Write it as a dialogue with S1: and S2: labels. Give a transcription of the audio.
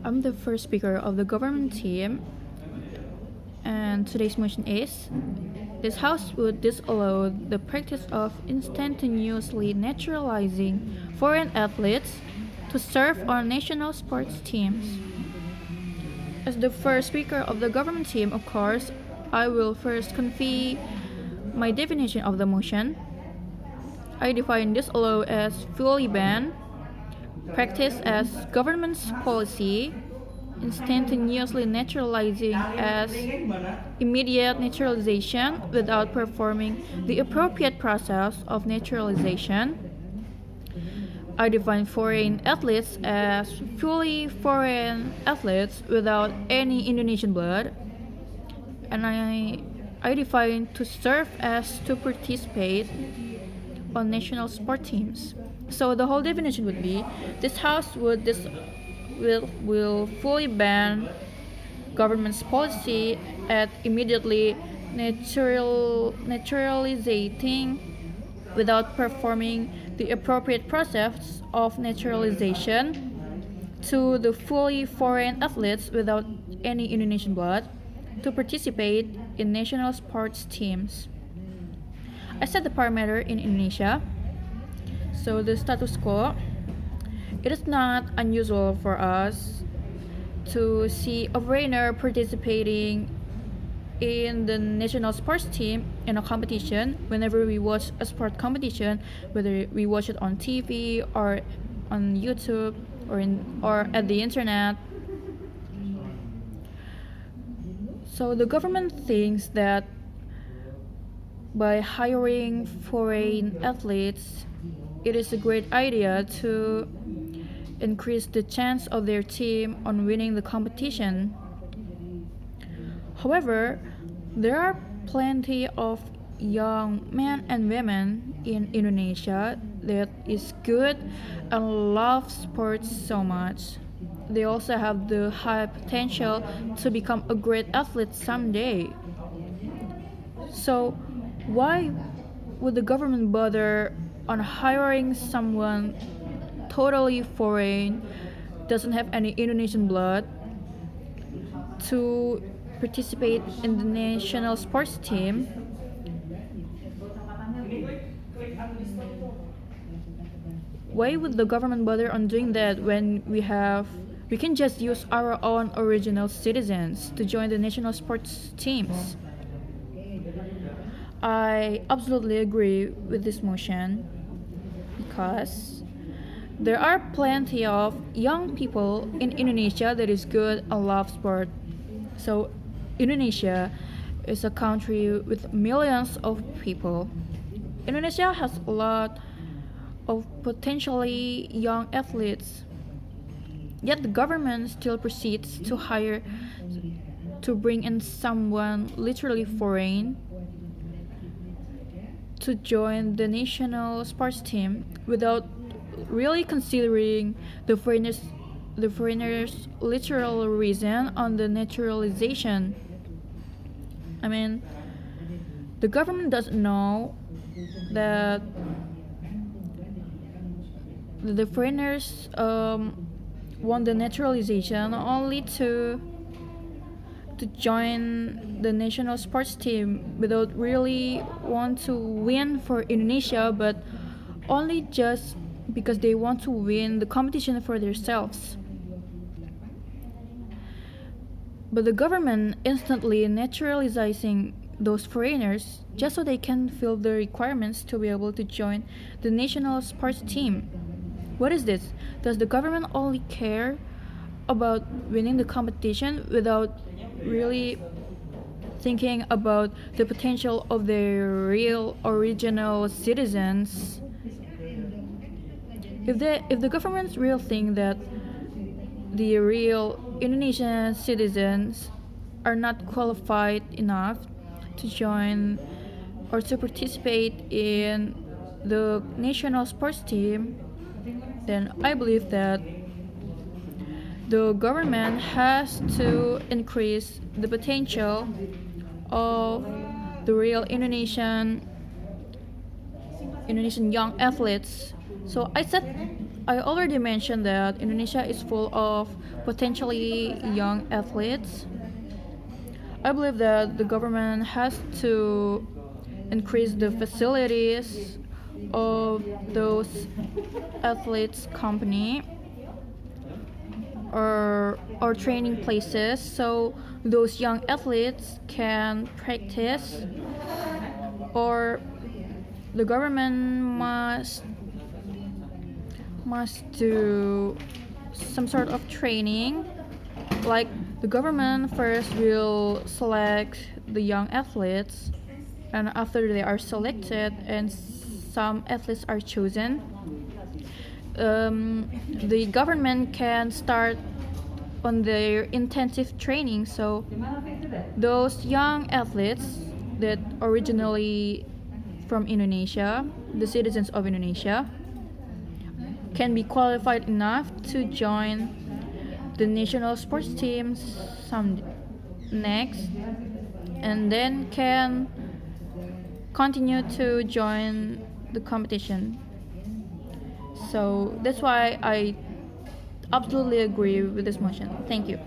S1: I'm the first speaker of the government team, and today's motion is this House would disallow the practice of instantaneously naturalizing foreign athletes to serve on national sports teams. As the first speaker of the government team, of course, I will first convey my definition of the motion. I define disallow as fully ban, practice as government's policy, instantaneously naturalizing as immediate naturalization without performing the appropriate process of naturalization. I define foreign athletes as fully foreign athletes without any Indonesian blood. And I define to serve as to participate on national sport teams. So the whole definition would be this house will fully ban government's policy at immediately naturalizing without performing the appropriate process of naturalization to the fully foreign athletes without any Indonesian blood to participate in national sports teams. I set the parameter in Indonesia. So the status quo, it is not unusual for us to see a foreigner participating in the national sports team in a competition whenever we watch a sport competition, whether we watch it on TV or on YouTube or at the internet. So the government thinks that by hiring foreign athletes, it is a great idea to increase the chance of their team on winning the competition. However, there are plenty of young men and women in Indonesia that is good and love sports so much. They also have the high potential to become a great athlete someday. So why would the government bother on hiring someone totally foreign, doesn't have any Indonesian blood, to participate in the national sports team? Why would the government bother on doing that when we can just use our own original citizens to join the national sports teams? I absolutely agree with this motion because there are plenty of young people in Indonesia that is good and love sport. So Indonesia is a country with millions of people. Indonesia has a lot of potentially young athletes. Yet the government still proceeds to bring in someone literally foreign to join the national sports team without really considering the foreigners' literal reason on the naturalization. I mean, the government doesn't know that the foreigners want the naturalization only to join the national sports team without really want to win for Indonesia, but only just because they want to win the competition for themselves. But the government instantly naturalizing those foreigners just so they can fill the requirements to be able to join the national sports team. What is this? Does the government only care about winning the competition without really thinking about the potential of their real original citizens? If the government's real think that the real Indonesian citizens are not qualified enough to join or to participate in the national sports team, then I believe that the government has to increase the potential of the real Indonesian young athletes. So I set I already mentioned that Indonesia is full of potentially young athletes. I believe that the government has to increase the facilities of those athletes company or training places so those young athletes can practice, or the government must do some sort of training. Like the government first will select the young athletes, and after they are selected and some athletes are chosen, the government can start on their intensive training. So those young athletes that originally from Indonesia, the citizens of Indonesia, can be qualified enough to join the national sports teams some next, and then can continue to join the competition. So that's why I absolutely agree with this motion. Thank you.